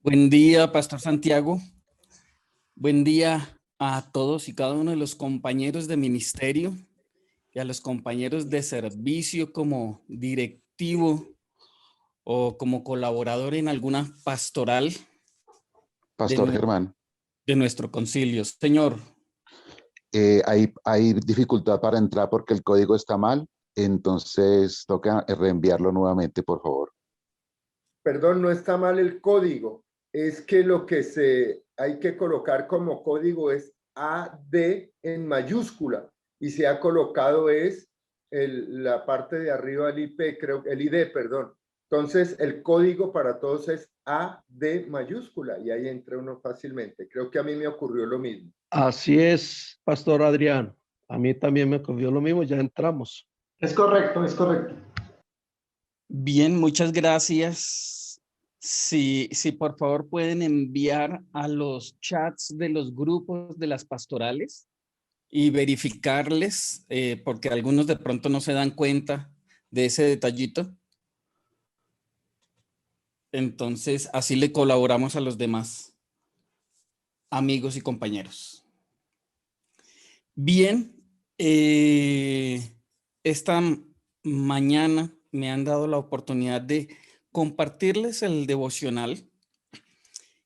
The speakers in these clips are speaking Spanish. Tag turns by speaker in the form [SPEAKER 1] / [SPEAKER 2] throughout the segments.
[SPEAKER 1] Buen día, Pastor Santiago. Buen día a todos y cada uno de los compañeros de ministerio y a los compañeros de servicio como directivo o como colaborador en alguna pastoral de,
[SPEAKER 2] Pastor Germán,
[SPEAKER 1] de nuestro concilio. Señor,
[SPEAKER 2] hay dificultad para entrar porque el código está mal, entonces toca reenviarlo nuevamente, por favor.
[SPEAKER 3] Perdón, no está mal el código. Es que lo que hay que colocar como código es AD en mayúscula y se ha colocado es la parte de arriba del IP, creo, el ID, perdón. Entonces, el código para todos es AD mayúscula y ahí entra uno fácilmente. Creo que a mí me ocurrió lo mismo.
[SPEAKER 4] Así es, Pastor Adrián. A mí también me ocurrió lo mismo, ya entramos.
[SPEAKER 5] Es correcto, es correcto.
[SPEAKER 1] bien, muchas gracias. Si por favor pueden enviar a los chats de los grupos de las pastorales y verificarles, porque algunos de pronto no se dan cuenta de ese detallito. Entonces, así le colaboramos a los demás amigos y compañeros. Bien, esta mañana me han dado la oportunidad de compartirles el devocional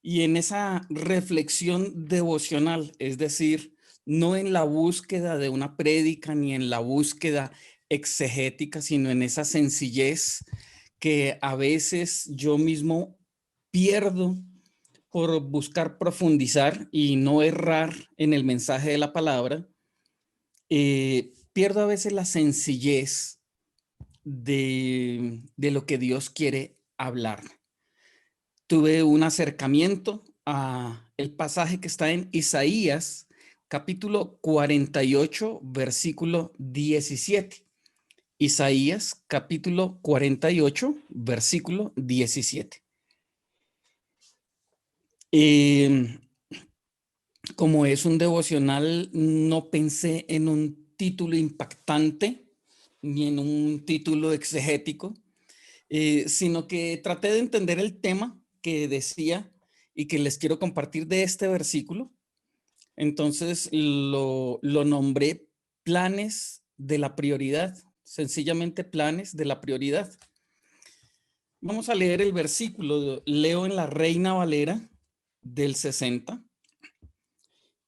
[SPEAKER 1] y en esa reflexión devocional, es decir, no en la búsqueda de una prédica ni en la búsqueda exegética, sino en esa sencillez que a veces yo mismo pierdo por buscar profundizar y no errar en el mensaje de la palabra, pierdo a veces la sencillez de lo que Dios quiere hablar. Tuve un acercamiento a el pasaje que está en Isaías, capítulo 48, versículo 17. Isaías, capítulo 48, versículo 17. Como es un devocional, no pensé en un título impactante ni en un título exegético, sino que traté de entender el tema que decía y que les quiero compartir de este versículo. Entonces lo nombré planes de la prioridad, sencillamente planes de la prioridad. Vamos a leer el versículo, leo en la Reina Valera del 60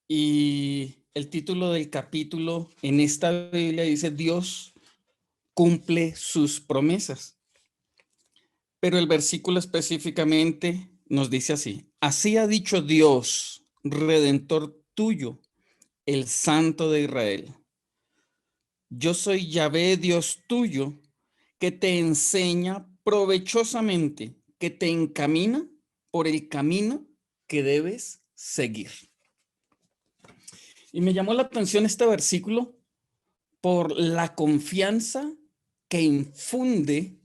[SPEAKER 1] y el título del capítulo en esta Biblia dice Dios cumple sus promesas. Pero el versículo específicamente nos dice así: así ha dicho Dios, Redentor tuyo, el Santo de Israel. Yo soy Yahvé, Dios tuyo, que te enseña provechosamente, que te encamina por el camino que debes seguir. Y me llamó la atención este versículo por la confianza que infunde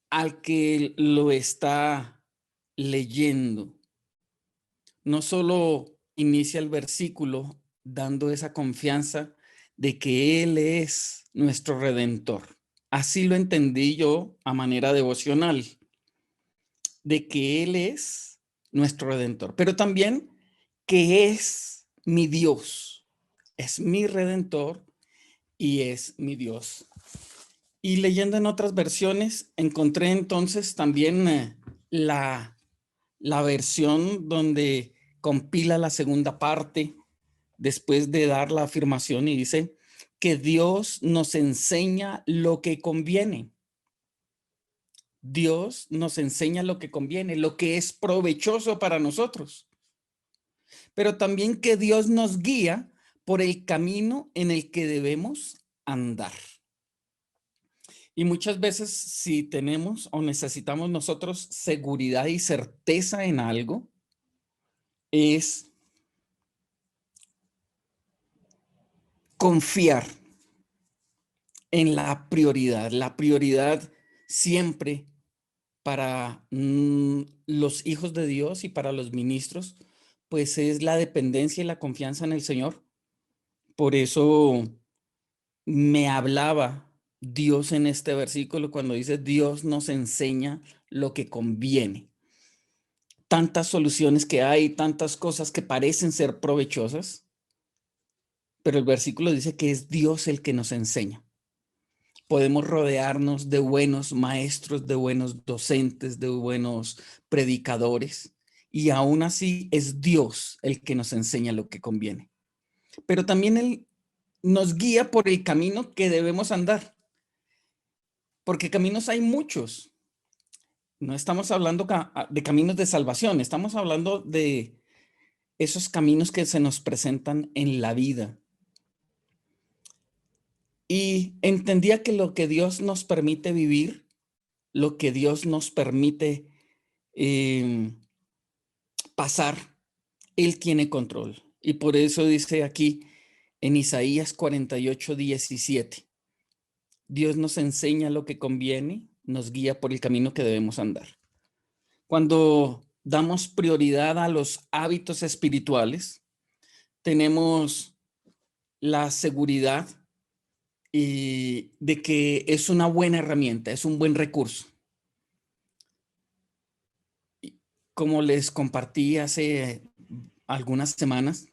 [SPEAKER 1] al que lo está leyendo. No solo inicia el versículo dando esa confianza de que Él es nuestro Redentor. Así lo entendí yo a manera devocional, de que Él es nuestro Redentor, pero también que es mi Dios, es mi Redentor y es mi Dios. Y leyendo en otras versiones, encontré entonces también la versión donde compila la segunda parte después de dar la afirmación y dice que Dios nos enseña lo que conviene. Dios nos enseña lo que conviene, lo que es provechoso para nosotros. Pero también que Dios nos guía por el camino en el que debemos andar. Y muchas veces si tenemos o necesitamos nosotros seguridad y certeza en algo, es confiar en la prioridad siempre para los hijos de Dios y para los ministros, pues es la dependencia y la confianza en el Señor. Por eso me hablaba Dios en este versículo cuando dice Dios nos enseña lo que conviene. tantas soluciones que hay, tantas cosas que parecen ser provechosas, pero el versículo dice que es Dios el que nos enseña. Podemos rodearnos de buenos maestros, de buenos docentes, de buenos predicadores, y aún así es Dios el que nos enseña lo que conviene. Pero también Él nos guía por el camino que debemos andar, porque caminos hay muchos. No estamos hablando de caminos de salvación, estamos hablando de esos caminos que se nos presentan en la vida. Y entendía que lo que Dios nos permite vivir, lo que Dios nos permite pasar, Él tiene control. Y por eso dice aquí en Isaías 48:17, Dios nos enseña lo que conviene, nos guía por el camino que debemos andar. Cuando damos prioridad a los hábitos espirituales, tenemos la seguridad de que es una buena herramienta, es un buen recurso. Como les compartí hace algunas semanas,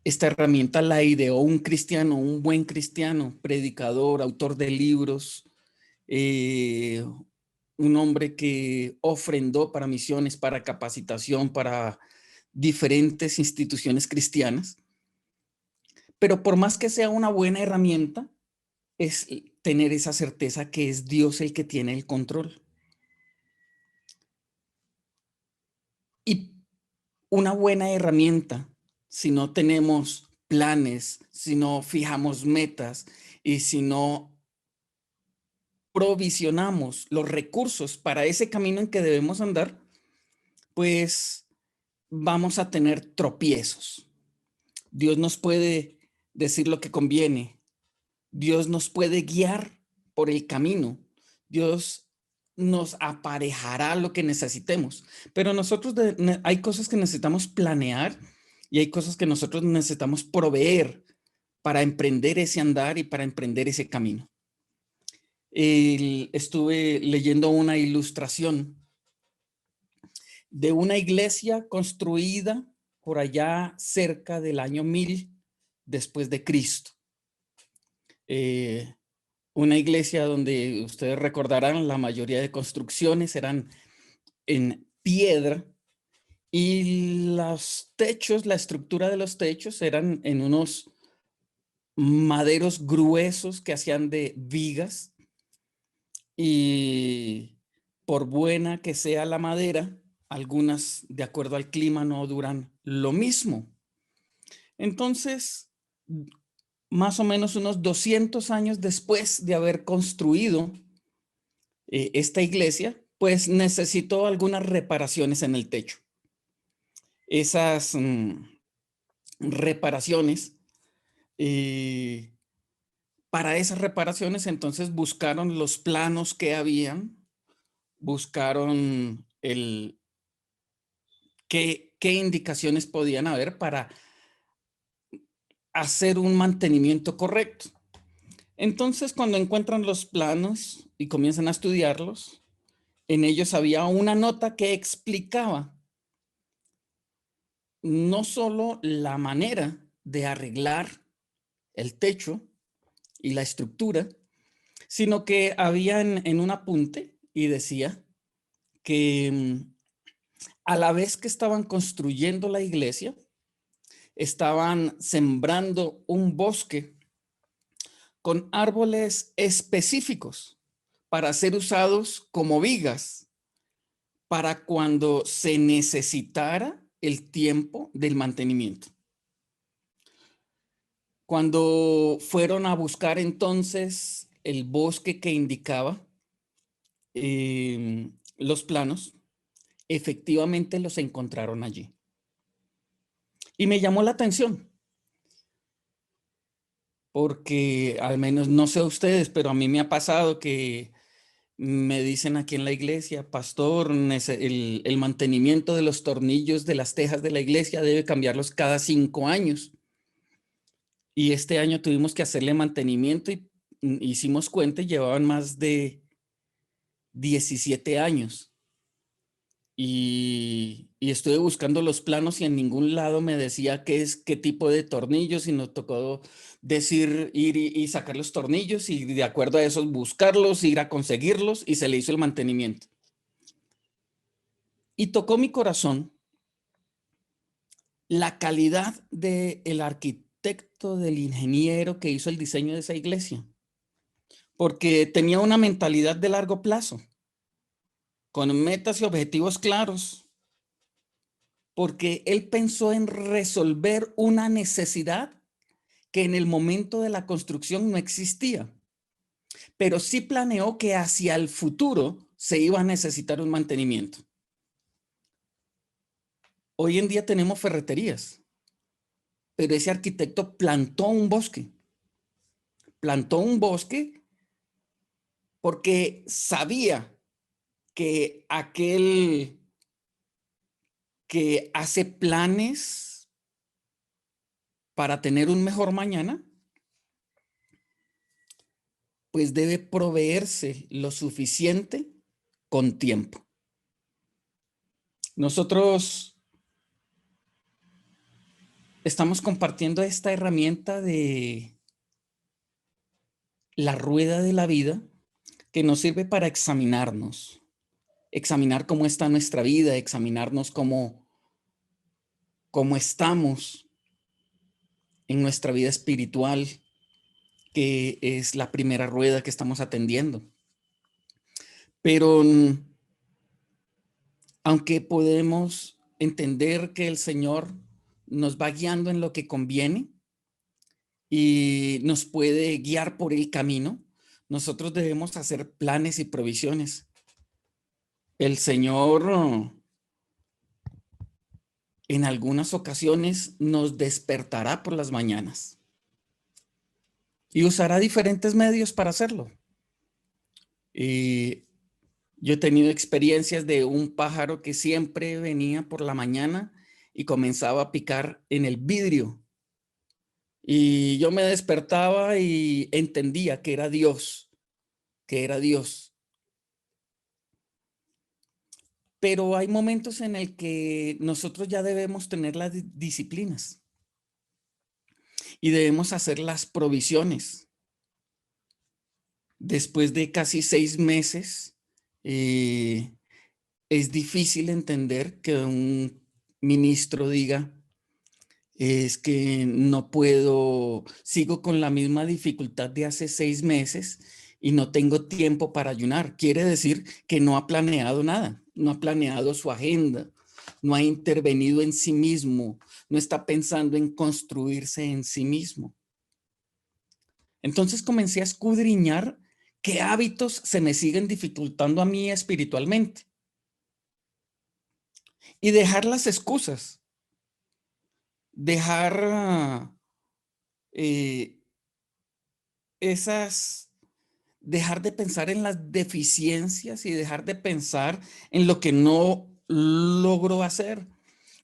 [SPEAKER 1] esta herramienta la ideó un cristiano, un buen cristiano, predicador, autor de libros, un hombre que ofrendó para misiones, para capacitación, para diferentes instituciones cristianas. Pero por más que sea una buena herramienta, es tener esa certeza que es Dios el que tiene el control. Y una buena herramienta, si no tenemos planes, si no fijamos metas y si no provisionamos los recursos para ese camino en que debemos andar, pues vamos a tener tropiezos. Dios nos puede decir lo que conviene. Dios nos puede guiar por el camino. Dios nos aparejará lo que necesitemos. Pero nosotros hay cosas que necesitamos planear y hay cosas que nosotros necesitamos proveer para emprender ese andar y para emprender ese camino. Estuve leyendo una ilustración de una iglesia construida por allá cerca del año 1000 después de Cristo. Una iglesia donde ustedes recordarán la mayoría de construcciones eran en piedra y los techos, la estructura de los techos eran en unos maderos gruesos que hacían de vigas, y por buena que sea la madera, algunas de acuerdo al clima no duran lo mismo. Entonces, más o menos unos 200 años después de haber construido esta iglesia, pues necesitó algunas reparaciones en el techo. Esas reparaciones, para esas reparaciones entonces buscaron los planos que habían, buscaron qué indicaciones podían haber para hacer un mantenimiento correcto. Entonces, cuando encuentran los planos y comienzan a estudiarlos, en ellos había una nota que explicaba no solo la manera de arreglar el techo y la estructura, sino que había en un apunte y decía que a la vez que estaban construyendo la iglesia, estaban sembrando un bosque con árboles específicos para ser usados como vigas para cuando se necesitara el tiempo del mantenimiento. Cuando fueron a buscar entonces el bosque que indicaba los planos, efectivamente los encontraron allí. Y me llamó la atención, porque al menos no sé a ustedes, pero a mí me ha pasado que me dicen aquí en la iglesia, pastor, el mantenimiento de los tornillos de las tejas de la iglesia debe cambiarlos cada 5 años. Y este año tuvimos que hacerle mantenimiento y hicimos cuenta y llevaban más de 17 años. y estuve buscando los planos y en ningún lado me decía qué tipo de tornillos, y nos tocó decir, ir y sacar los tornillos y de acuerdo a esos buscarlos, ir a conseguirlos, y se le hizo el mantenimiento. Y tocó mi corazón la calidad del arquitecto, del ingeniero que hizo el diseño de esa iglesia, porque tenía una mentalidad de largo plazo, con metas y objetivos claros, porque él pensó en resolver una necesidad que en el momento de la construcción no existía, pero sí planeó que hacia el futuro se iba a necesitar un mantenimiento. Hoy en día tenemos ferreterías, pero ese arquitecto plantó un bosque porque sabía que aquel que hace planes para tener un mejor mañana, pues debe proveerse lo suficiente con tiempo. Nosotros estamos compartiendo esta herramienta de la rueda de la vida, que nos sirve para examinarnos, examinar cómo está nuestra vida, examinarnos cómo estamos en nuestra vida espiritual, que es la primera rueda que estamos atendiendo. Pero aunque podemos entender que el Señor nos va guiando en lo que conviene y nos puede guiar por el camino, nosotros debemos hacer planes y provisiones. El Señor en algunas ocasiones nos despertará por las mañanas y usará diferentes medios para hacerlo. Y yo he tenido experiencias de un pájaro que siempre venía por la mañana y comenzaba a picar en el vidrio. Y yo me despertaba y entendía que era Dios, Pero hay momentos en el que nosotros ya debemos tener las disciplinas y debemos hacer las provisiones. Después de casi 6 meses, es difícil entender que un ministro diga, es que no puedo, sigo con la misma dificultad de hace 6 meses y no tengo tiempo para ayunar. Quiere decir que no ha planeado nada, no ha planeado su agenda, no ha intervenido en sí mismo, no está pensando en construirse en sí mismo. Entonces comencé a escudriñar qué hábitos se me siguen dificultando a mí espiritualmente y dejar las excusas, dejar dejar de pensar en las deficiencias y dejar de pensar en lo que no logro hacer.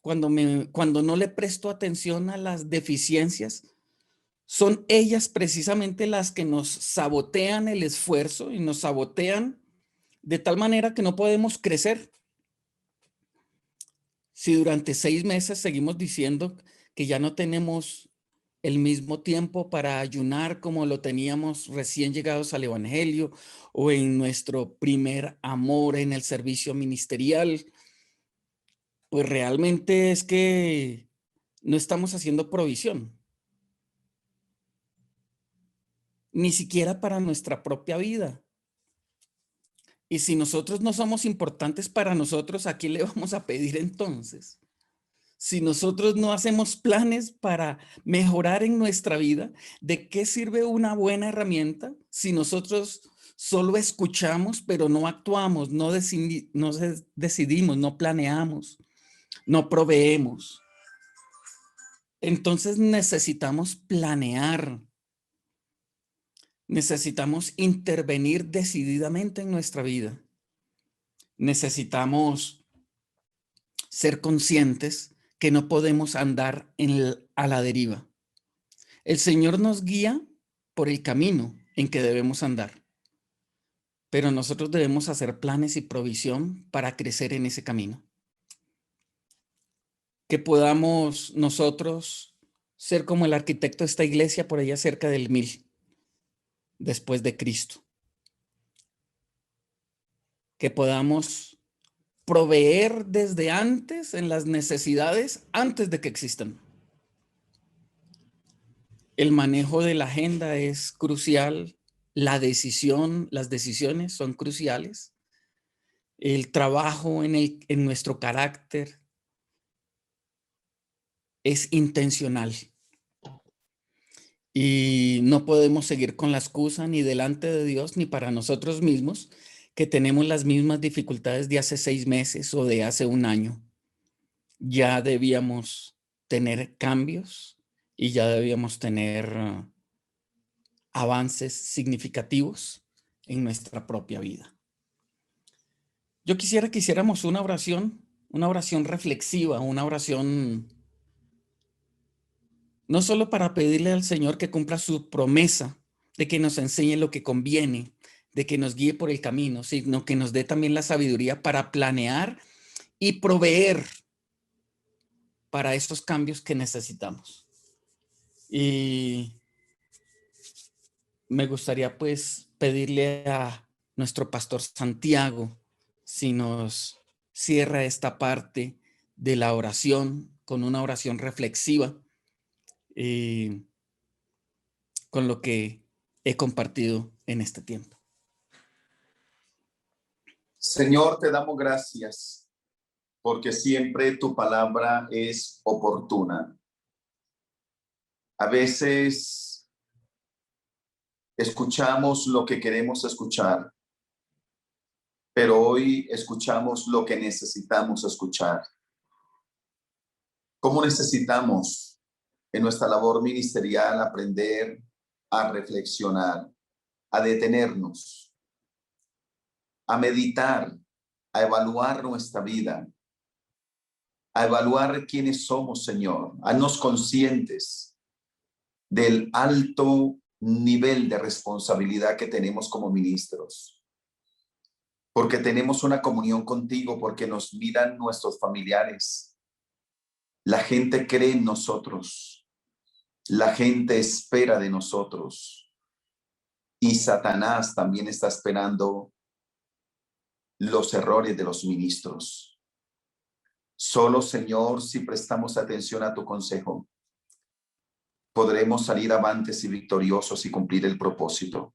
[SPEAKER 1] Cuando no le presto atención a las deficiencias, son ellas precisamente las que nos sabotean el esfuerzo y nos sabotean de tal manera que no podemos crecer. Si durante 6 meses seguimos diciendo que ya no tenemos el mismo tiempo para ayunar como lo teníamos recién llegados al Evangelio o en nuestro primer amor en el servicio ministerial, pues realmente es que no estamos haciendo provisión, ni siquiera para nuestra propia vida. Y si nosotros no somos importantes para nosotros, ¿a quién le vamos a pedir entonces? Si nosotros no hacemos planes para mejorar en nuestra vida, ¿de qué sirve una buena herramienta si nosotros solo escuchamos, pero no actuamos, no decidimos, no planeamos, no proveemos? Entonces necesitamos planear, necesitamos intervenir decididamente en nuestra vida. Necesitamos ser conscientes que no podemos andar a la deriva. El Señor nos guía por el camino en que debemos andar, pero nosotros debemos hacer planes y provisión para crecer en ese camino. Que podamos nosotros ser como el arquitecto de esta iglesia por allá cerca del 1000 después de Cristo. Que podamos proveer desde antes en las necesidades antes de que existan. El manejo de la agenda es crucial, las decisiones son cruciales, el trabajo en nuestro carácter es intencional y no podemos seguir con la excusa ni delante de Dios ni para nosotros mismos que tenemos las mismas dificultades de hace 6 meses o de hace un año. Ya debíamos tener cambios y ya debíamos tener avances significativos en nuestra propia vida. Yo quisiera que hiciéramos una oración reflexiva, una oración no solo para pedirle al Señor que cumpla su promesa de que nos enseñe lo que conviene, de que nos guíe por el camino, sino que nos dé también la sabiduría para planear y proveer para esos cambios que necesitamos. Y me gustaría pues pedirle a nuestro pastor Santiago si nos cierra esta parte de la oración con una oración reflexiva con lo que he compartido en este tiempo.
[SPEAKER 6] Señor, te damos gracias porque siempre tu palabra es oportuna. A veces escuchamos lo que queremos escuchar, pero hoy escuchamos lo que necesitamos escuchar. ¿Cómo necesitamos en nuestra labor ministerial aprender a reflexionar, a detenernos, a meditar, a evaluar nuestra vida, a evaluar quiénes somos, Señor, a nos conscientes del alto nivel de responsabilidad que tenemos como ministros? Porque tenemos una comunión contigo, porque nos miran nuestros familiares. La gente cree en nosotros. La gente espera de nosotros. Y Satanás también está esperando los errores de los ministros. Solo, Señor, si prestamos atención a tu consejo, podremos salir avantes y victoriosos y cumplir el propósito.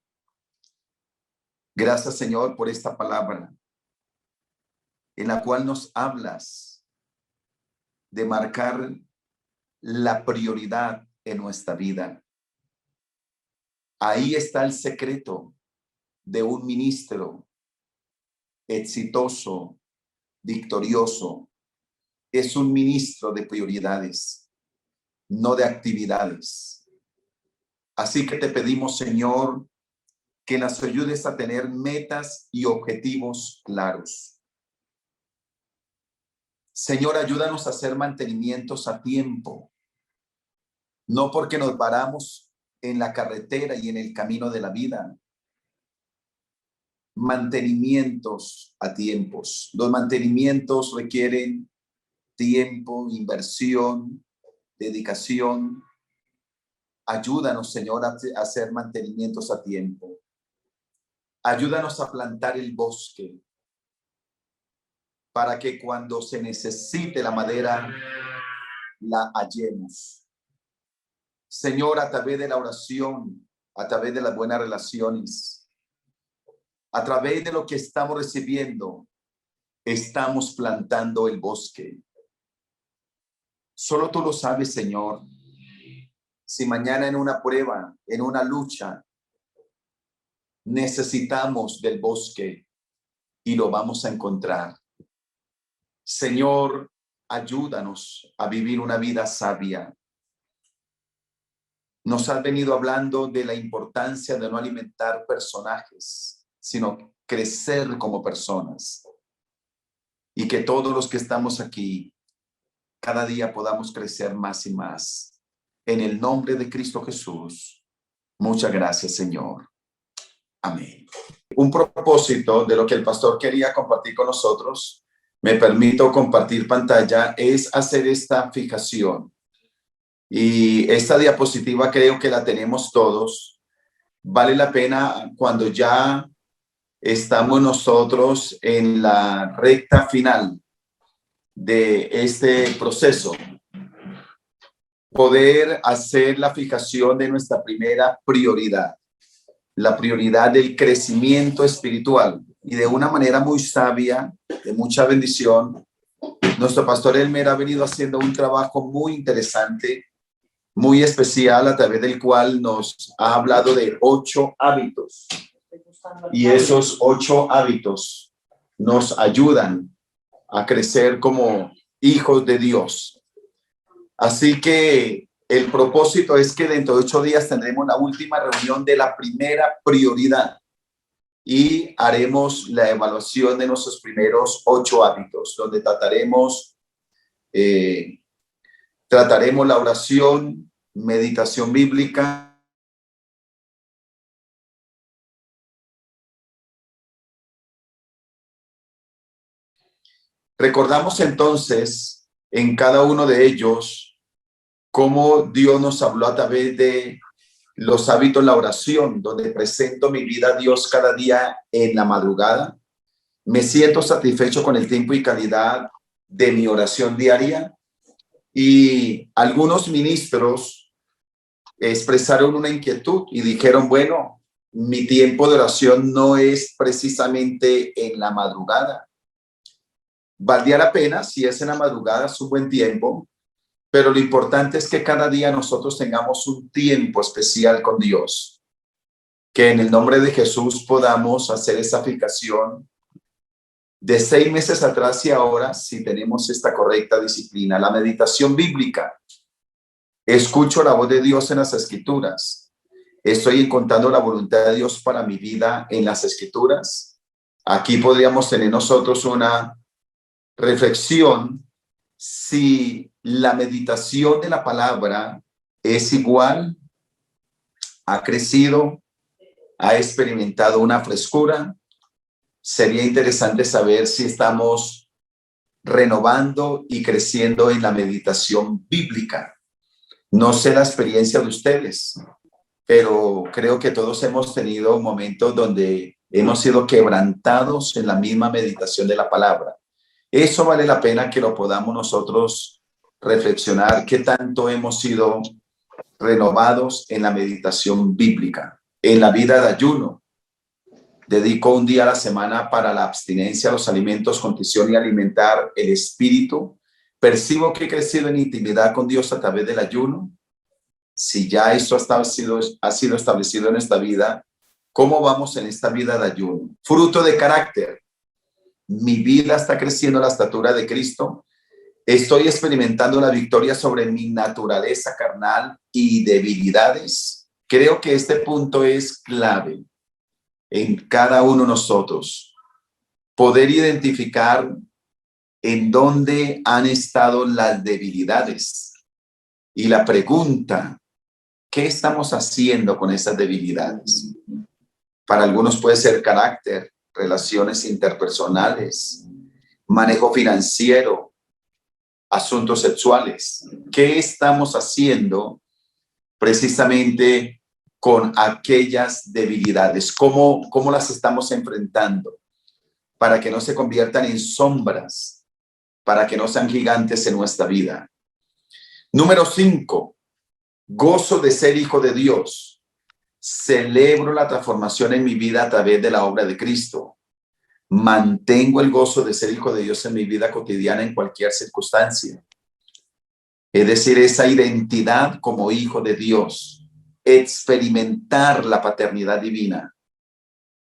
[SPEAKER 6] Gracias, Señor, por esta palabra en la cual nos hablas de marcar la prioridad en nuestra vida. Ahí está el secreto de un ministro exitoso, victorioso. Es un ministro de prioridades, no de actividades. Así que te pedimos, Señor, que nos ayudes a tener metas y objetivos claros. Señor, ayúdanos a hacer mantenimientos a tiempo, no porque nos varamos en la carretera y en el camino de la vida. Mantenimientos a tiempos. Los mantenimientos requieren tiempo, inversión, dedicación. Ayúdanos, Señor, a hacer mantenimientos a tiempo. Ayúdanos a plantar el bosque para que cuando se necesite la madera, la hallemos. Señor, a través de la oración, a través de las buenas relaciones, a través de lo que estamos recibiendo, estamos plantando el bosque. Solo tú lo sabes, Señor. Si mañana en una prueba, en una lucha, necesitamos del bosque y lo vamos a encontrar. Señor, ayúdanos a vivir una vida sabia. Nos has venido hablando de la importancia de no alimentar personajes, sino crecer como personas. Y que todos los que estamos aquí, cada día podamos crecer más y más. En el nombre de Cristo Jesús. Muchas gracias, Señor. Amén. un propósito de lo que el pastor quería compartir con nosotros, me permito compartir pantalla, es hacer esta fijación. Y esta diapositiva creo que la tenemos todos. Vale la pena cuando ya estamos nosotros en la recta final de este proceso, poder hacer la fijación de nuestra primera prioridad, la prioridad del crecimiento espiritual. Y de una manera muy sabia, de mucha bendición, nuestro pastor Elmer ha venido haciendo un trabajo muy interesante, muy especial, a través del cual nos ha hablado de 8 hábitos. Y esos 8 hábitos nos ayudan a crecer como hijos de Dios. Así que el propósito es que dentro de 8 días tendremos la última reunión de la primera prioridad y haremos la evaluación de nuestros primeros 8 hábitos, donde trataremos la oración, meditación bíblica, recordamos entonces en cada uno de ellos cómo Dios nos habló a través de los hábitos, la oración, donde presento mi vida a Dios cada día en la madrugada. Me siento satisfecho con el tiempo y calidad de mi oración diaria. Y algunos ministros expresaron una inquietud y dijeron, bueno, mi tiempo de oración no es precisamente en la madrugada. Valdría la pena, si es en la madrugada, es un buen tiempo, pero lo importante es que cada día nosotros tengamos un tiempo especial con Dios, que en el nombre de Jesús podamos hacer esa fijación de 6 meses atrás y ahora, si tenemos esta correcta disciplina. La meditación bíblica. Escucho la voz de Dios en las Escrituras. Estoy encontrando la voluntad de Dios para mi vida en las Escrituras. Aquí podríamos tener nosotros una reflexión si la meditación de la palabra es igual, ha crecido, ha experimentado una frescura. Sería interesante saber si estamos renovando y creciendo en la meditación bíblica. No sé la experiencia de ustedes, pero creo que todos hemos tenido momentos donde hemos sido quebrantados en la misma meditación de la palabra. Eso vale la pena que lo podamos nosotros reflexionar, qué tanto hemos sido renovados en la meditación bíblica. En la vida de ayuno, dedico un día a la semana para la abstinencia a los alimentos, condición y alimentar el espíritu. Percibo que he crecido en intimidad con Dios a través del ayuno. Si ya esto ha sido establecido en esta vida, ¿cómo vamos en esta vida de ayuno? Fruto de carácter. Mi vida está creciendo a la estatura de Cristo. Estoy experimentando la victoria sobre mi naturaleza carnal y debilidades. Creo que este punto es clave en cada uno de nosotros. Poder identificar en dónde han estado las debilidades. Y la pregunta, ¿qué estamos haciendo con esas debilidades? Para algunos puede ser carácter, relaciones interpersonales, manejo financiero, asuntos sexuales. ¿Qué estamos haciendo precisamente con aquellas debilidades? ¿Cómo las estamos enfrentando? Para que no se conviertan en sombras, para que no sean gigantes en nuestra vida. Número 5, gozo de ser hijo de Dios. Celebro la transformación en mi vida a través de la obra de Cristo. Mantengo el gozo de ser hijo de Dios en mi vida cotidiana en cualquier circunstancia. Es decir, esa identidad como hijo de Dios. Experimentar la paternidad divina.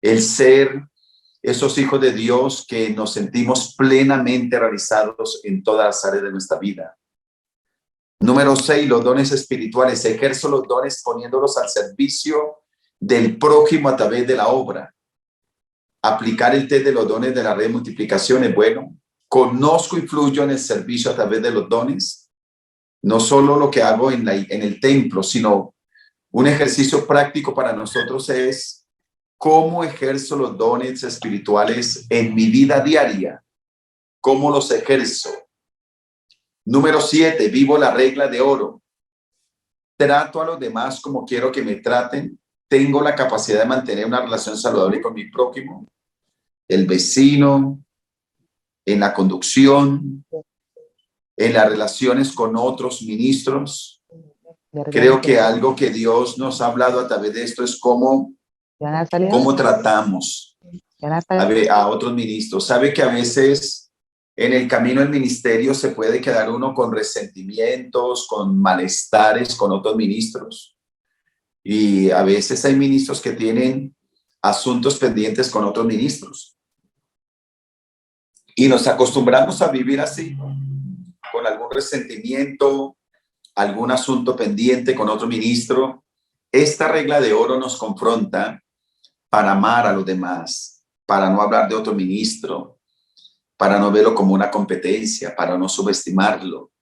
[SPEAKER 6] El ser esos hijos de Dios que nos sentimos plenamente realizados en todas las áreas de nuestra vida. Número 6, los dones espirituales. Ejerzo los dones poniéndolos al servicio del prójimo a través de la obra. Aplicar el test de los dones de la red de multiplicación es bueno. Conozco y fluyo en el servicio a través de los dones. No solo lo que hago en el templo, sino un ejercicio práctico para nosotros es ¿Cómo ejerzo los dones espirituales en mi vida diaria? ¿Cómo los ejerzo? Número 7, vivo la regla de oro. Trato a los demás como quiero que me traten. Tengo la capacidad de mantener una relación saludable con mi prójimo, el vecino, en la conducción, en las relaciones con otros ministros. Creo que algo que Dios nos ha hablado a través de esto es cómo tratamos a otros ministros. Sabe que a veces en el camino del ministerio se puede quedar uno con resentimientos, con malestares con otros ministros. Y a veces hay ministros que tienen asuntos pendientes con otros ministros. Y nos acostumbramos a vivir así, con algún resentimiento, algún asunto pendiente con otro ministro. Esta regla de oro nos confronta para amar a los demás, para no hablar de otro ministro, para no verlo como una competencia, para no subestimarlo,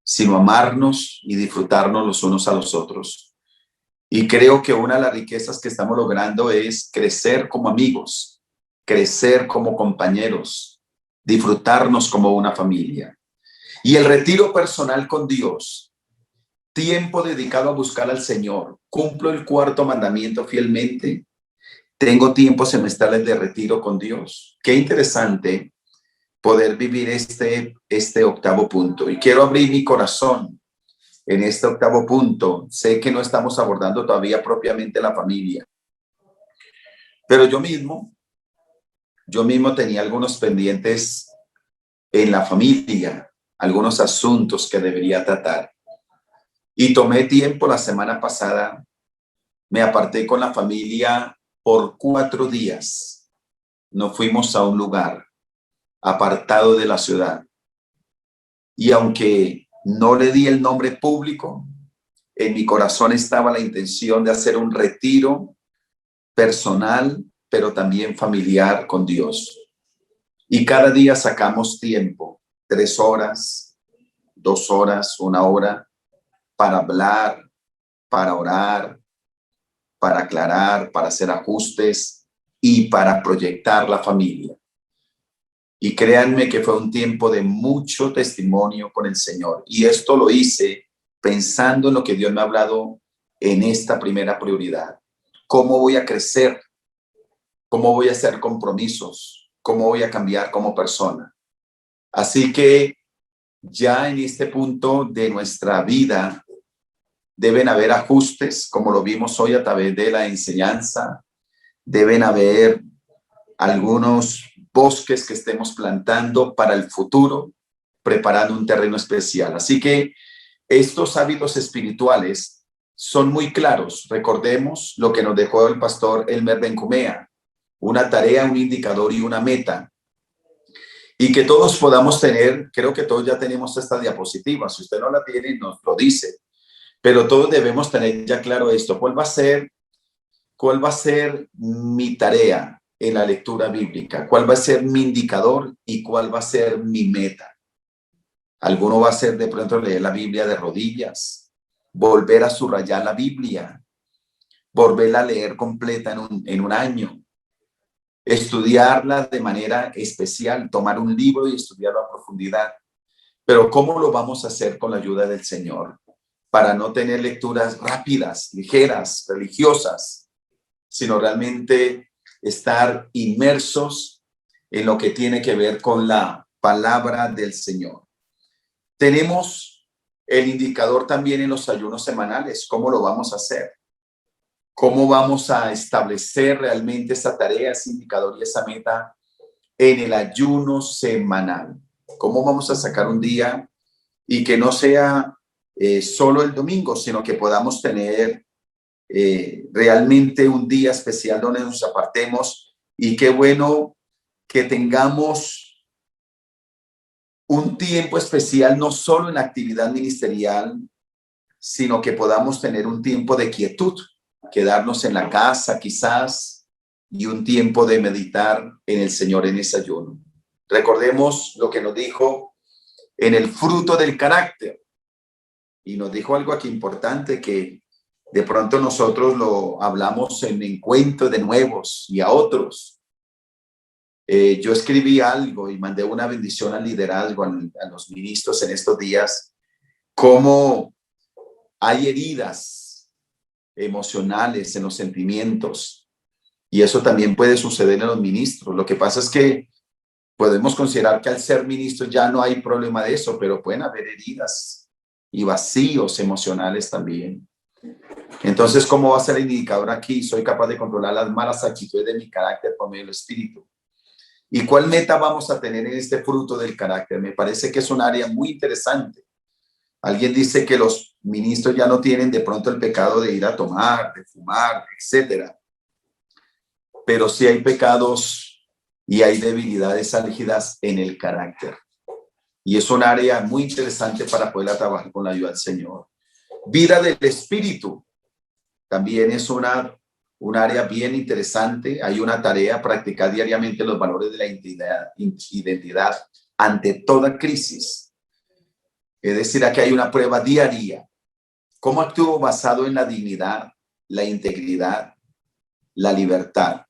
[SPEAKER 6] sino amarnos y disfrutarnos los unos a los otros. Y creo que una de las riquezas que estamos logrando es crecer como amigos, crecer como compañeros, disfrutarnos como una familia. Y el retiro personal con Dios, tiempo dedicado a buscar al Señor. Cumplo el 4º mandamiento fielmente. Tengo tiempos semestrales de retiro con Dios. Qué interesante poder vivir este 8º punto. Y quiero abrir mi corazón en este 8º punto. Sé que no estamos abordando todavía propiamente la familia, pero yo mismo tenía algunos pendientes en la familia, algunos asuntos que debería tratar. Y tomé tiempo la semana pasada, me aparté con la familia por 4 días. Nos fuimos a un lugar apartado de la ciudad. Y aunque no le di el nombre público, en mi corazón estaba la intención de hacer un retiro personal, pero también familiar con Dios. Y cada día sacamos tiempo, 3 horas, 2 horas, 1 hora, para hablar, para orar, para aclarar, para hacer ajustes y para proyectar la familia. Y créanme que fue un tiempo de mucho testimonio con el Señor. Y esto lo hice pensando en lo que Dios me ha hablado en esta primera prioridad. ¿Cómo voy a crecer? ¿Cómo voy a hacer compromisos? ¿Cómo voy a cambiar como persona? Así que ya en este punto de nuestra vida deben haber ajustes, como lo vimos hoy a través de la enseñanza. Deben haber algunos bosques que estemos plantando para el futuro, preparando un terreno especial. Así que estos hábitos espirituales son muy claros. Recordemos lo que nos dejó el pastor Elmer Benjumea, una tarea, un indicador y una meta. Y que todos podamos tener, creo que todos ya tenemos esta diapositiva. Si usted no la tiene, nos lo dice. Pero todos debemos tener ya claro esto. ¿Cuál va a ser mi tarea en la lectura bíblica? ¿Cuál va a ser mi indicador y cuál va a ser mi meta? Alguno va a ser de pronto leer la Biblia de rodillas, volver a subrayar la Biblia, volverla a leer completa en un año, estudiarla de manera especial, tomar un libro y estudiarlo a profundidad. Pero ¿cómo lo vamos a hacer con la ayuda del Señor? Para no tener lecturas rápidas, ligeras, religiosas, sino realmente estar inmersos en lo que tiene que ver con la palabra del Señor. Tenemos el indicador también en los ayunos semanales. ¿Cómo lo vamos a hacer? ¿Cómo vamos a establecer realmente esa tarea, ese indicador y esa meta en el ayuno semanal? ¿Cómo vamos a sacar un día y que no sea solo el domingo, sino que podamos tener realmente un día especial donde nos apartemos? Y qué bueno que tengamos un tiempo especial, no solo en la actividad ministerial, sino que podamos tener un tiempo de quietud, quedarnos en la casa quizás, y un tiempo de meditar en el Señor en ese ayuno. Recordemos lo que nos dijo en el fruto del carácter. Y nos dijo algo aquí importante, que De pronto nosotros lo hablamos en encuentros de nuevos y a otros. Yo escribí algo y mandé una bendición al liderazgo, a los ministros en estos días, cómo hay heridas emocionales en los sentimientos, y eso también puede suceder en los ministros. Lo que pasa es que podemos considerar que al ser ministros ya no hay problema de eso, pero pueden haber heridas y vacíos emocionales también. Entonces, ¿cómo va a ser el indicador aquí? Soy capaz de controlar las malas actitudes de mi carácter por medio del Espíritu. ¿Y cuál meta vamos a tener en este fruto del carácter? Me parece que es un área muy interesante. Alguien dice que los ministros ya no tienen de pronto el pecado de ir a tomar, de fumar, etcétera. Pero sí hay pecados y hay debilidades álgidas en el carácter. Y es un área muy interesante para poder trabajar con la ayuda del Señor. Vida del Espíritu también es un área bien interesante. Hay una tarea, practicar diariamente los valores de la identidad ante toda crisis. Es decir, aquí hay una prueba diaria. ¿Cómo actúo basado en la dignidad, la integridad, la libertad?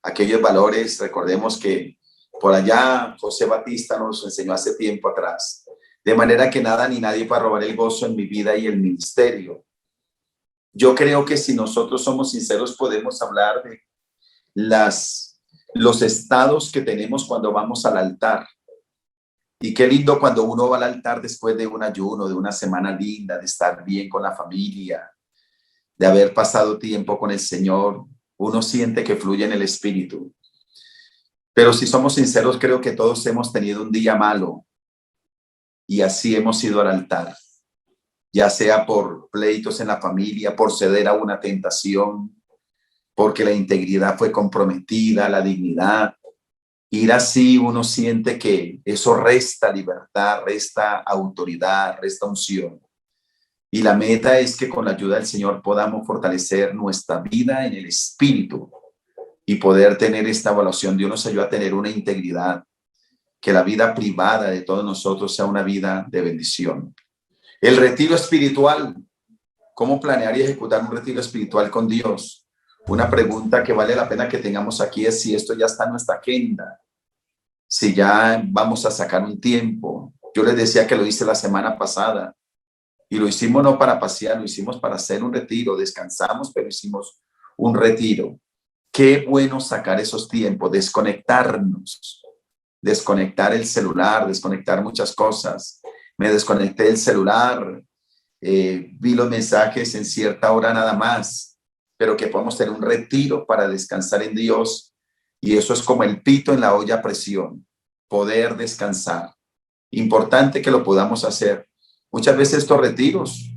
[SPEAKER 6] Aquellos valores, recordemos que por allá José Batista nos enseñó hace tiempo atrás. De manera que nada ni nadie para robar el gozo en mi vida y el ministerio. Yo creo que si nosotros somos sinceros podemos hablar de los estados que tenemos cuando vamos al altar. Y qué lindo cuando uno va al altar después de un ayuno, de una semana linda, de estar bien con la familia, de haber pasado tiempo con el Señor. Uno siente que fluye en el Espíritu. Pero si somos sinceros, creo que todos hemos tenido un día malo y así hemos ido al altar. Ya sea por pleitos en la familia, por ceder a una tentación, porque la integridad fue comprometida, la dignidad. Ir así uno siente que eso resta libertad, resta autoridad, resta unción. Y la meta es que con la ayuda del Señor podamos fortalecer nuestra vida en el Espíritu y poder tener esta evaluación. Dios nos ayuda a tener una integridad, que la vida privada de todos nosotros sea una vida de bendición. El retiro espiritual. ¿Cómo planear y ejecutar un retiro espiritual con Dios? Una pregunta que vale la pena que tengamos aquí es si esto ya está en nuestra agenda, si ya vamos a sacar un tiempo. Yo les decía que lo hice la semana pasada y lo hicimos no para pasear, lo hicimos para hacer un retiro. Descansamos, pero hicimos un retiro. Qué bueno sacar esos tiempos, desconectarnos, desconectar el celular, desconectar muchas cosas. Me desconecté del celular, vi los mensajes en cierta hora nada más, pero que podamos tener un retiro para descansar en Dios. Y eso es como el pito en la olla a presión, poder descansar. Importante que lo podamos hacer. Muchas veces estos retiros,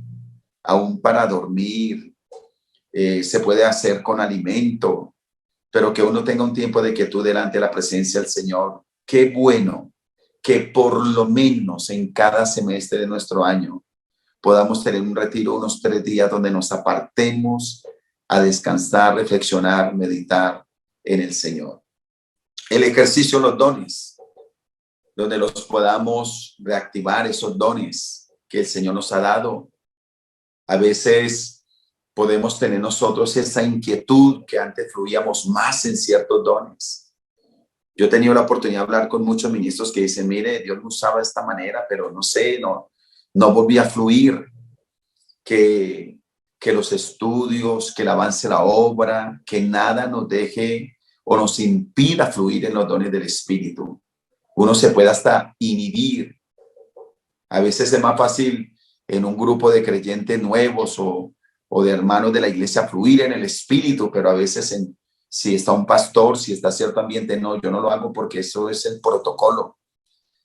[SPEAKER 6] aún para dormir, se puede hacer con alimento, pero que uno tenga un tiempo de quietud delante de la presencia del Señor. Qué bueno que por lo menos en cada semestre de nuestro año podamos tener un retiro, unos 3 días donde nos apartemos a descansar, reflexionar, meditar en el Señor. El ejercicio de los dones, donde los podamos reactivar, esos dones que el Señor nos ha dado. A veces podemos tener nosotros esa inquietud que antes fluíamos más en ciertos dones. Yo he tenido la oportunidad de hablar con muchos ministros que dicen, mire, Dios me usaba de esta manera, pero no sé, no volví a fluir. Que los estudios, que el avance de la obra, que nada nos deje o nos impida fluir en los dones del Espíritu. Uno se puede hasta inhibir. A veces es más fácil en un grupo de creyentes nuevos o de hermanos de la iglesia fluir en el Espíritu, pero a veces si está un pastor, si está cierto ambiente, no, yo no lo hago porque eso es el protocolo.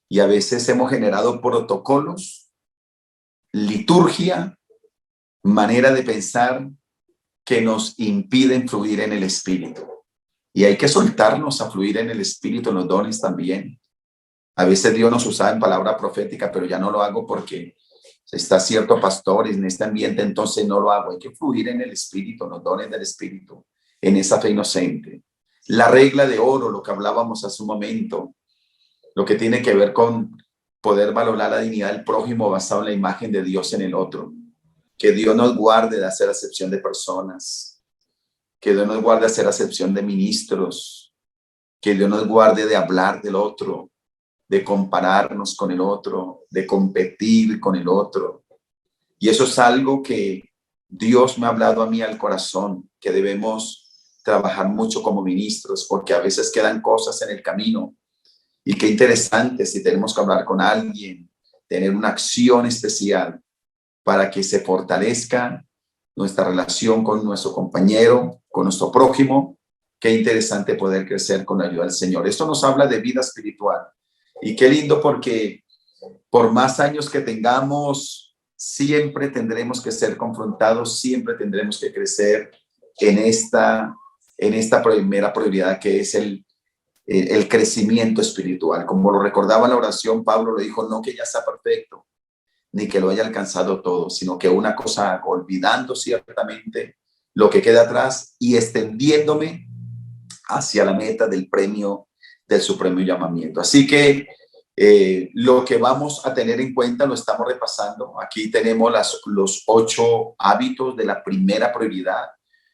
[SPEAKER 6] Y a veces hemos generado protocolos, liturgia, manera de pensar que nos impiden fluir en el Espíritu. Y hay que soltarnos a fluir en el Espíritu, en los dones también. A veces Dios nos usa en palabra profética, pero ya no lo hago porque está cierto pastor en este ambiente, entonces no lo hago. Hay que fluir en el Espíritu, en los dones del Espíritu, en esa fe inocente. La regla de oro, lo que hablábamos hace un momento, lo que tiene que ver con poder valorar la dignidad del prójimo basado en la imagen de Dios en el otro. Que Dios nos guarde de hacer acepción de personas. Que Dios nos guarde de hacer acepción de ministros. Que Dios nos guarde de hablar del otro, de compararnos con el otro, de competir con el otro. Y eso es algo que Dios me ha hablado a mí al corazón, que debemos trabajar mucho como ministros, porque a veces quedan cosas en el camino. Y qué interesante si tenemos que hablar con alguien, tener una acción especial para que se fortalezca nuestra relación con nuestro compañero, con nuestro prójimo. Qué interesante poder crecer con la ayuda del Señor. Esto nos habla de vida espiritual. Y qué lindo, porque por más años que tengamos, siempre tendremos que ser confrontados, siempre tendremos que crecer en esta primera prioridad, que es el crecimiento espiritual. Como lo recordaba en la oración, Pablo lo dijo: no que ya sea perfecto, ni que lo haya alcanzado todo, sino que una cosa hago, olvidando ciertamente lo que queda atrás y extendiéndome hacia la meta del premio del supremo llamamiento. Así que lo que vamos a tener en cuenta lo estamos repasando. Aquí tenemos los 8 hábitos de la primera prioridad.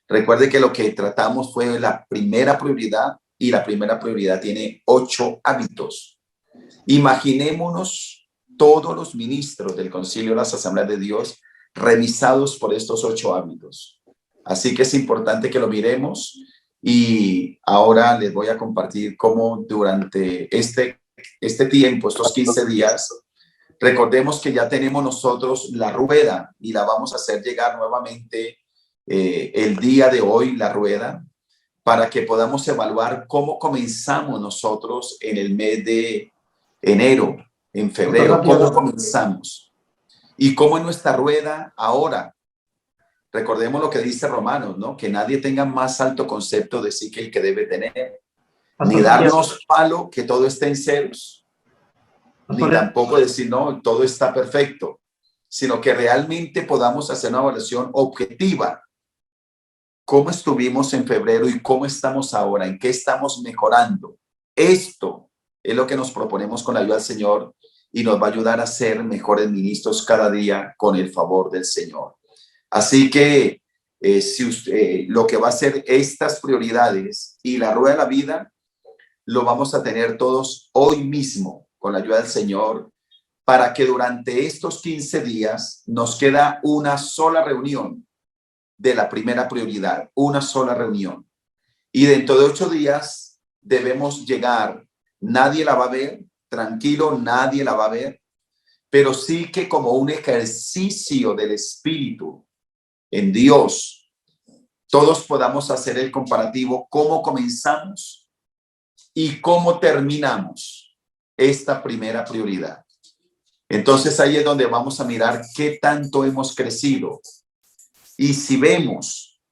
[SPEAKER 6] Recuerde que lo que tratamos fue la primera prioridad, y la primera prioridad tiene 8 hábitos. Imaginémonos todos los ministros del Concilio de las Asambleas de Dios revisados por estos 8 hábitos. Así que es importante que lo miremos, y ahora les voy a compartir cómo durante este tiempo, estos 15 días, recordemos que ya tenemos nosotros la rueda y la vamos a hacer llegar nuevamente el día de hoy, la rueda, para que podamos evaluar cómo comenzamos nosotros en el mes de enero, en febrero, cómo comenzamos y cómo en nuestra rueda ahora. Recordemos lo que dice Romanos, ¿no? Que nadie tenga más alto concepto de sí que el que debe tener, ni darnos palo que todo esté en ceros, ni tampoco decir, no, todo está perfecto, sino que realmente podamos hacer una evaluación objetiva. ¿Cómo estuvimos en febrero y cómo estamos ahora? ¿En qué estamos mejorando? Esto es lo que nos proponemos con la ayuda del Señor, y nos va a ayudar a ser mejores ministros cada día con el favor del Señor. Así que si usted, lo que va a ser estas prioridades y la rueda de la vida, lo vamos a tener todos hoy mismo con la ayuda del Señor, para que durante estos 15 días nos queda una sola reunión de la primera prioridad, una sola reunión. Y dentro de 8 días debemos llegar. Nadie la va a ver, tranquilo, nadie la va a ver, pero sí que como un ejercicio del Espíritu en Dios, todos podamos hacer el comparativo, cómo comenzamos y cómo terminamos esta primera prioridad. Entonces ahí es donde vamos a mirar qué tanto hemos crecido. Y si vemos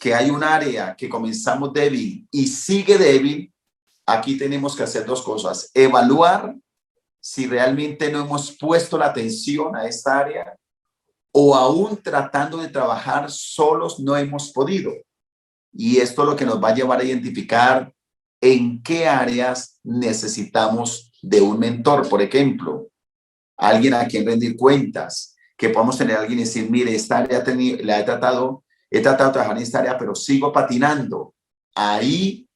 [SPEAKER 6] que hay un área que comenzamos débil y sigue débil, aquí tenemos que hacer 2 cosas: evaluar si realmente no hemos puesto la atención a esta área, o aún tratando de trabajar solos no hemos podido. Y esto es lo que nos va a llevar a identificar en qué áreas necesitamos de un mentor. Por ejemplo, alguien a quien rendir cuentas, que podamos tener a alguien y decir: mire, esta área he tratado de trabajar en esta área, pero sigo patinando. Ahí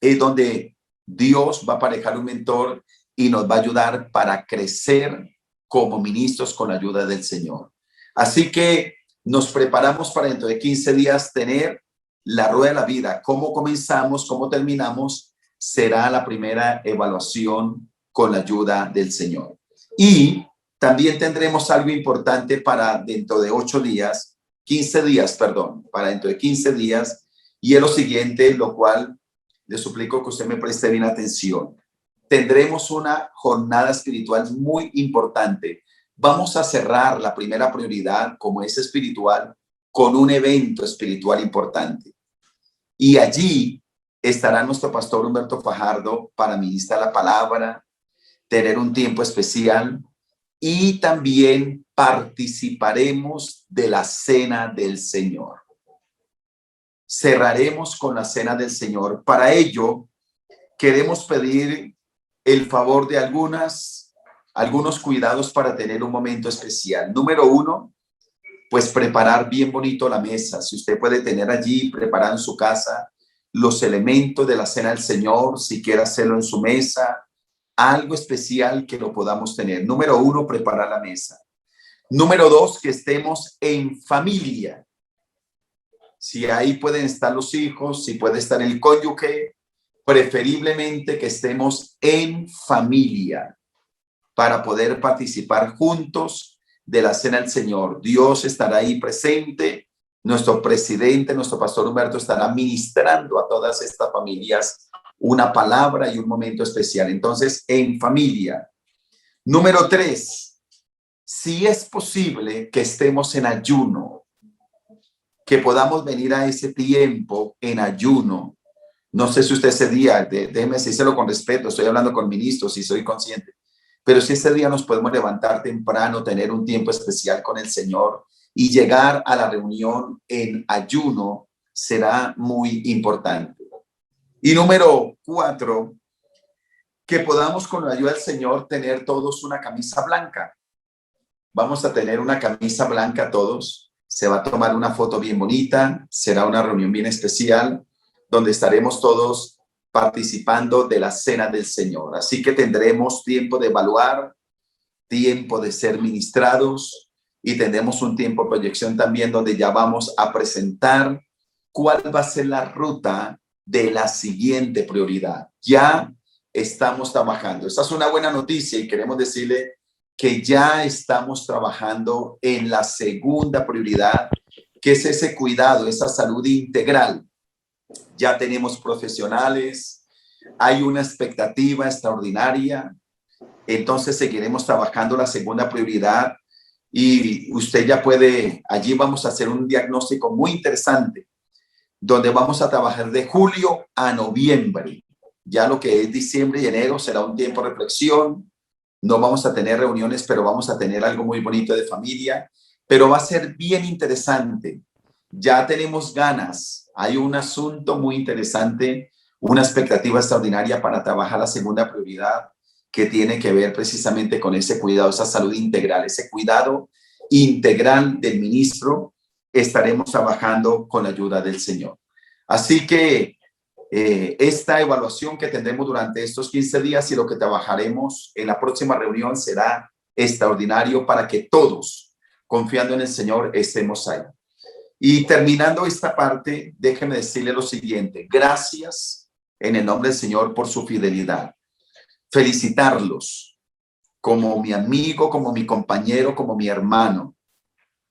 [SPEAKER 6] es donde Dios va a aparejar un mentor y nos va a ayudar para crecer como ministros con la ayuda del Señor. Así que nos preparamos para dentro de 15 días tener la rueda de la vida. Cómo comenzamos, cómo terminamos, será la primera evaluación con la ayuda del Señor. Y también tendremos algo importante para dentro de 15 días, para dentro de 15 días, y es lo siguiente, lo cual le suplico que usted me preste bien atención. Tendremos una jornada espiritual muy importante. Vamos a cerrar la primera prioridad, como es espiritual, con un evento espiritual importante. Y allí estará nuestro pastor Humberto Fajardo para ministrar la palabra, tener un tiempo especial, y también participaremos de la Cena del Señor. Cerraremos con la Cena del Señor. Para ello, queremos pedir el favor de algunos cuidados para tener un momento especial. Número 1, pues preparar bien bonito la mesa. Si usted puede tener allí preparado en su casa los elementos de la cena del Señor, si quiere hacerlo en su mesa, algo especial que lo podamos tener. Número 1, preparar la mesa. Número 2, que estemos en familia. Si ahí pueden estar los hijos, si puede estar el cónyuge, preferiblemente que estemos en familia para poder participar juntos de la cena del Señor. Dios estará ahí presente. Nuestro presidente, nuestro pastor Humberto, estará ministrando a todas estas familias una palabra y un momento especial. Entonces, en familia. Número 3, si es posible que estemos en ayuno, que podamos venir a ese tiempo en ayuno. No sé si usted ese día, déjeme decírselo con respeto, estoy hablando con ministros y soy consciente, pero si ese día nos podemos levantar temprano, tener un tiempo especial con el Señor y llegar a la reunión en ayuno, será muy importante. Y número 4, que podamos con la ayuda del Señor tener todos una camisa blanca. Vamos a tener una camisa blanca todos. Se va a tomar una foto bien bonita. Será una reunión bien especial donde estaremos todos participando de la cena del Señor. Así que tendremos tiempo de evaluar, tiempo de ser ministrados y tendremos un tiempo de proyección también donde ya vamos a presentar cuál va a ser la ruta de la siguiente prioridad. Ya estamos trabajando. Esta es una buena noticia y queremos decirle que ya estamos trabajando en la segunda prioridad, que es ese cuidado, esa salud integral. Ya tenemos profesionales, hay una expectativa extraordinaria, entonces seguiremos trabajando la segunda prioridad y usted ya puede, allí vamos a hacer un diagnóstico muy interesante, donde vamos a trabajar de julio a noviembre. Ya lo que es diciembre y enero será un tiempo de reflexión. No vamos a tener reuniones, pero vamos a tener algo muy bonito de familia. Pero va a ser bien interesante. Ya tenemos ganas. Hay un asunto muy interesante, una expectativa extraordinaria para trabajar la segunda prioridad que tiene que ver precisamente con ese cuidado, esa salud integral, ese cuidado integral del ministro. Estaremos trabajando con la ayuda del Señor. Así que esta evaluación que tendremos durante estos 15 días y lo que trabajaremos en la próxima reunión será extraordinario para que todos, confiando en el Señor, estemos ahí. Y terminando esta parte, déjenme decirle lo siguiente. Gracias en el nombre del Señor por su fidelidad. Felicitarlos como mi amigo, como mi compañero, como mi hermano.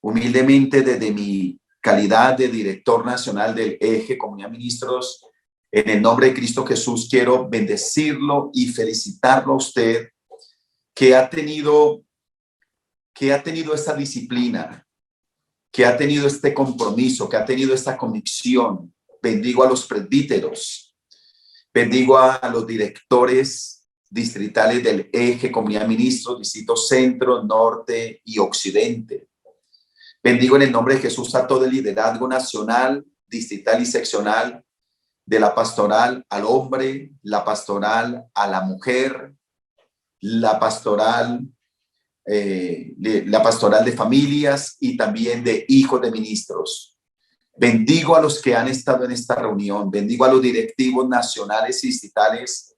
[SPEAKER 6] Humildemente, desde mi calidad de director nacional del Eje Comunidad Ministros, en el nombre de Cristo Jesús, quiero bendecirlo y felicitarlo a usted que ha tenido esta disciplina, que ha tenido este compromiso, que ha tenido esta convicción. Bendigo a los presbíteros, bendigo a los directores distritales del Eje Comunidad Ministros, Distrito Centro, Norte y Occidente. Bendigo en el nombre de Jesús a todo el liderazgo nacional, distrital y seccional, de la pastoral al hombre, la pastoral a la mujer, la pastoral de familias y también de hijos de ministros. Bendigo a los que han estado en esta reunión, bendigo a los directivos nacionales y distritales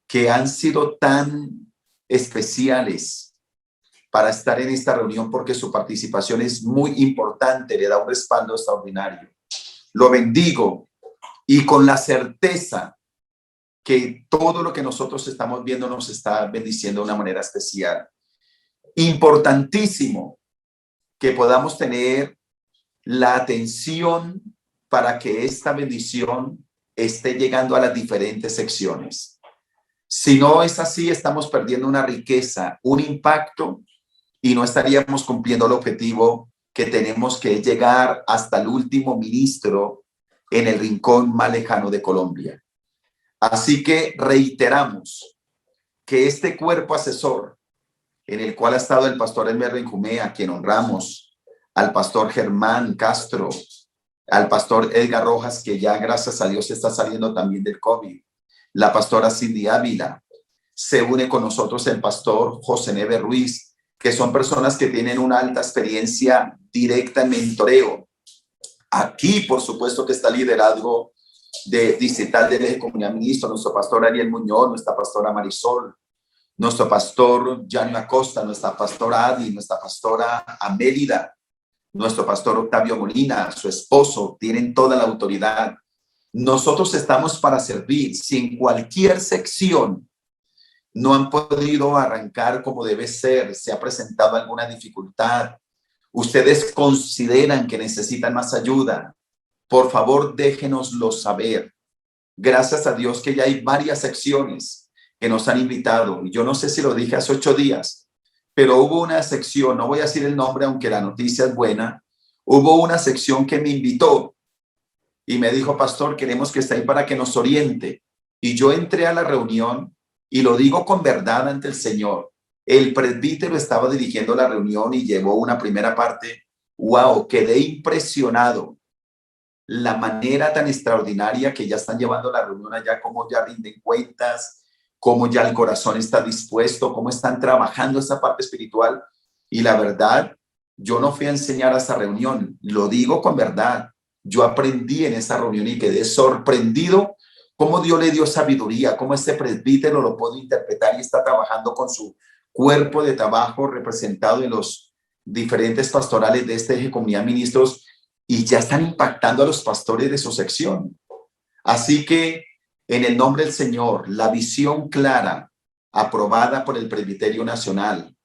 [SPEAKER 6] que han sido tan especiales para estar en esta reunión porque su participación es muy importante, le da un respaldo extraordinario. Lo bendigo y con la certeza que todo lo que nosotros estamos viendo nos está bendiciendo de una manera especial. Importantísimo que podamos tener la atención para que esta bendición esté llegando a las diferentes secciones. Si no es así, estamos perdiendo una riqueza, un impacto y no estaríamos cumpliendo el objetivo que tenemos, que es llegar hasta el último ministro en el rincón más lejano de Colombia. Así que reiteramos que este cuerpo asesor en el cual ha estado el pastor Elmer Benjumea, a quien honramos, al pastor Germán Castro, al pastor Edgar Rojas, que ya gracias a Dios está saliendo también del COVID, la pastora Cindy Ávila, se une con nosotros el pastor José Neve Ruiz, que son personas que tienen una alta experiencia directa en mentoreo. Aquí, por supuesto, que está el liderazgo distrital del Eje Comunidad Ministro, nuestro pastor Ariel Muñoz, nuestra pastora Marisol, nuestro pastor Gianni Acosta, nuestra pastora Adi, nuestra pastora Amélida, nuestro pastor Octavio Molina, su esposo, tienen toda la autoridad. Nosotros estamos para servir. Si en cualquier sección no han podido arrancar como debe ser, se ha presentado alguna dificultad, ustedes consideran que necesitan más ayuda, por favor déjenoslo saber. Gracias a Dios que ya hay varias secciones que nos han invitado. Yo no sé si lo dije hace 8 días, pero hubo una sección, no voy a decir el nombre aunque la noticia es buena, hubo una sección que me invitó y me dijo, pastor, queremos que esté ahí para que nos oriente. Y yo entré a la reunión y lo digo con verdad ante el Señor. El presbítero estaba dirigiendo la reunión y llevó una primera parte. ¡Wow! Quedé impresionado. La manera tan extraordinaria que ya están llevando la reunión allá, cómo ya rinden cuentas, cómo ya el corazón está dispuesto, cómo están trabajando esa parte espiritual. Y la verdad, yo no fui a enseñar a esa reunión, lo digo con verdad. Yo aprendí en esa reunión y quedé sorprendido cómo Dios le dio sabiduría, cómo este presbítero lo puede interpretar y está trabajando con su cuerpo de trabajo representado en los diferentes pastorales de este Eje Comunidad Ministros y ya están impactando a los pastores de su sección. Así que en el nombre del Señor, la visión clara, aprobada por el Presbiterio Nacional,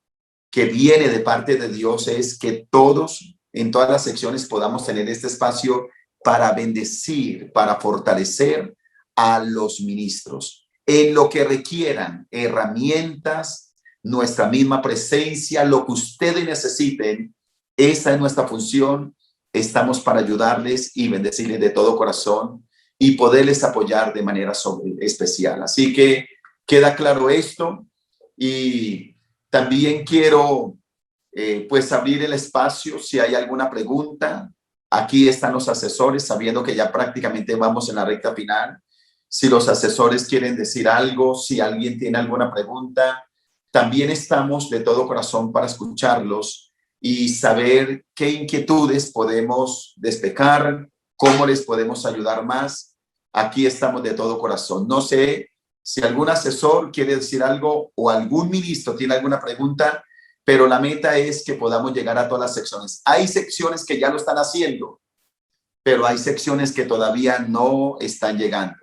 [SPEAKER 6] que viene de parte de Dios, es que todos en todas las secciones podamos tener este espacio para bendecir, para fortalecer a los ministros en lo que requieran, herramientas, nuestra misma presencia, lo que ustedes necesiten. Esa es nuestra función. Estamos para ayudarles y bendecirles de todo corazón y poderles apoyar de manera especial. Así que queda claro esto y también quiero pues abrir el espacio si hay alguna pregunta. Aquí están los asesores, sabiendo que ya prácticamente vamos en la recta final. Si los asesores quieren decir algo, si alguien tiene alguna pregunta, también estamos de todo corazón para escucharlos y saber qué inquietudes podemos despejar, cómo les podemos ayudar más. Aquí estamos de todo corazón. No sé si algún asesor quiere decir algo o algún ministro tiene alguna pregunta, pero la meta es que podamos llegar a todas las secciones. Hay secciones que ya lo están haciendo, pero hay secciones que todavía no están llegando.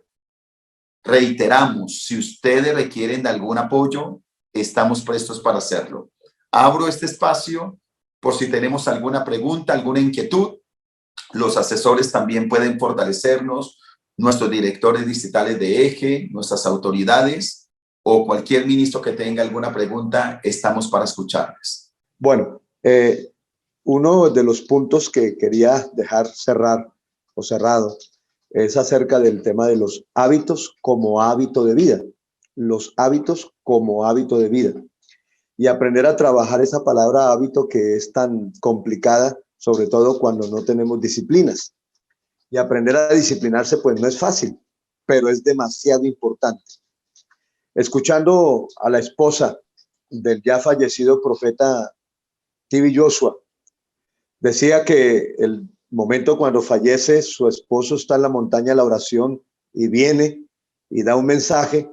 [SPEAKER 6] Reiteramos, si ustedes requieren de algún apoyo, estamos prestos para hacerlo. Abro este espacio por si tenemos alguna pregunta, alguna inquietud. Los asesores también pueden fortalecernos, nuestros directores distritales de eje, nuestras autoridades o cualquier ministro que tenga alguna pregunta, estamos para escucharles.
[SPEAKER 7] Bueno, uno de los puntos que quería dejar cerrado es acerca del tema de los hábitos como hábito de vida. Los hábitos como hábito de vida. Y aprender a trabajar esa palabra hábito que es tan complicada, sobre todo cuando no tenemos disciplinas. Y aprender a disciplinarse pues no es fácil, pero es demasiado importante. Escuchando a la esposa del ya fallecido profeta T.B. Joshua, decía que el momento cuando fallece, su esposo está en la montaña de la oración y viene y da un mensaje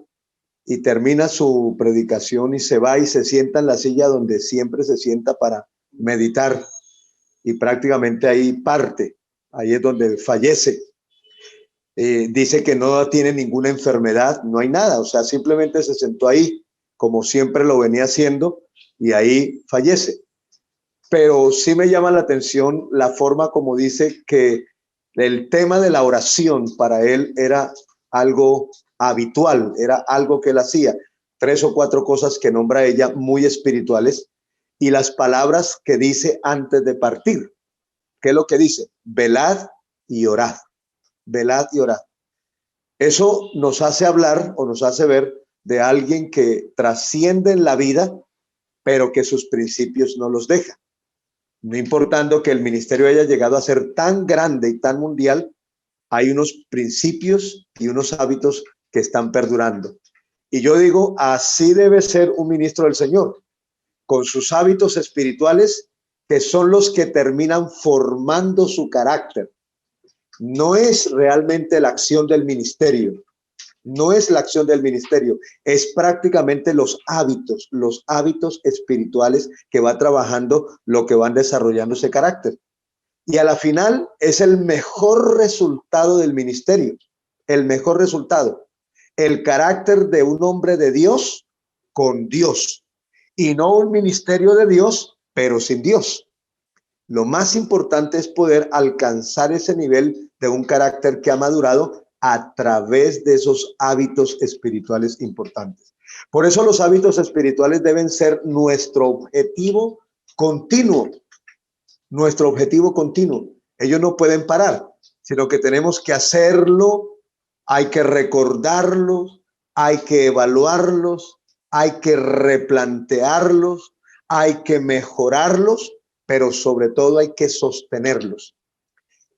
[SPEAKER 7] y termina su predicación y se va y se sienta en la silla donde siempre se sienta para meditar y prácticamente ahí parte, ahí es donde fallece. Dice que no tiene ninguna enfermedad, no hay nada, o sea, simplemente se sentó ahí como siempre lo venía haciendo y ahí fallece. Pero sí me llama la atención la forma como dice que el tema de la oración para él era algo habitual, era algo que él hacía. 3 o 4 cosas que nombra ella muy espirituales y las palabras que dice antes de partir. ¿Qué es lo que dice? Velad y orad. Velad y orad. Eso nos hace hablar o nos hace ver de alguien que trasciende en la vida, pero que sus principios no los deja. No importando que el ministerio haya llegado a ser tan grande y tan mundial, hay unos principios y unos hábitos que están perdurando. Y yo digo, así debe ser un ministro del Señor. con sus hábitos espirituales, que son los que terminan formando su carácter. No es realmente la acción del ministerio, no es la acción del ministerio, es prácticamente los hábitos espirituales que va trabajando, lo que van desarrollando ese carácter. Y a la final es el mejor resultado del ministerio, el mejor resultado, el carácter de un hombre de Dios con Dios, y no un ministerio de Dios, pero sin Dios. Lo más importante es poder alcanzar ese nivel de un carácter que ha madurado a través de esos hábitos espirituales importantes. Por eso los hábitos espirituales deben ser nuestro objetivo continuo. Nuestro objetivo continuo. Ellos no pueden parar, sino que tenemos que hacerlo, hay que recordarlos, hay que evaluarlos, hay que replantearlos, hay que mejorarlos, pero sobre todo hay que sostenerlos.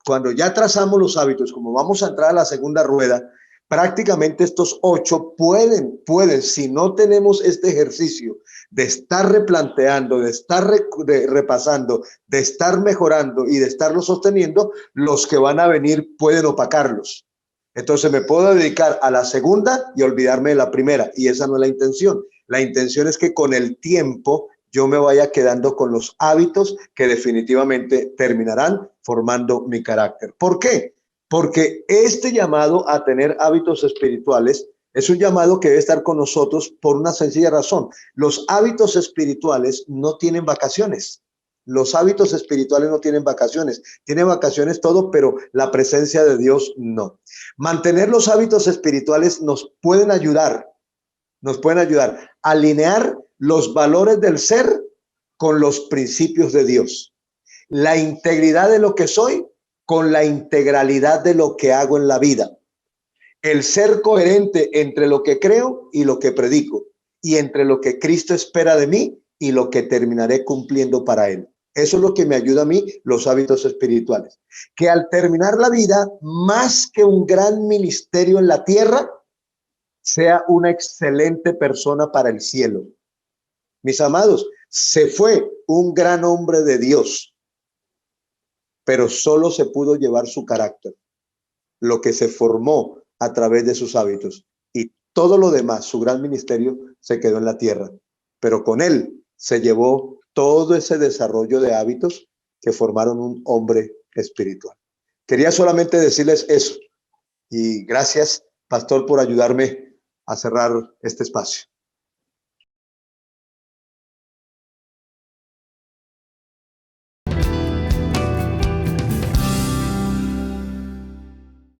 [SPEAKER 7] Cuando ya trazamos los hábitos, como vamos a entrar a la segunda rueda, prácticamente estos 8 pueden, si no tenemos este ejercicio de estar replanteando, de estar repasando, de estar mejorando y de estarlo sosteniendo, los que van a venir pueden opacarlos. Entonces me puedo dedicar a la segunda y olvidarme de la primera, y esa no es la intención. La intención es que con el tiempo yo me vaya quedando con los hábitos que definitivamente terminarán formando mi carácter. ¿Por qué? Porque este llamado a tener hábitos espirituales es un llamado que debe estar con nosotros por una sencilla razón. Los hábitos espirituales no tienen vacaciones. Los hábitos espirituales no tienen vacaciones. Tienen vacaciones todo, pero la presencia de Dios no. Mantener los hábitos espirituales nos pueden ayudar a alinear los valores del ser con los principios de Dios. La integridad de lo que soy con la integralidad de lo que hago en la vida. El ser coherente entre lo que creo y lo que predico, y entre lo que Cristo espera de mí y lo que terminaré cumpliendo para Él. Eso es lo que me ayuda a mí, los hábitos espirituales. Que al terminar la vida, más que un gran ministerio en la tierra, sea una excelente persona para el cielo. Mis amados, se fue un gran hombre de Dios, pero solo se pudo llevar su carácter, lo que se formó a través de sus hábitos, y todo lo demás, su gran ministerio, se quedó en la tierra, pero con él se llevó todo ese desarrollo de hábitos que formaron un hombre espiritual. Quería solamente decirles eso, y gracias, pastor, por ayudarme a cerrar este espacio.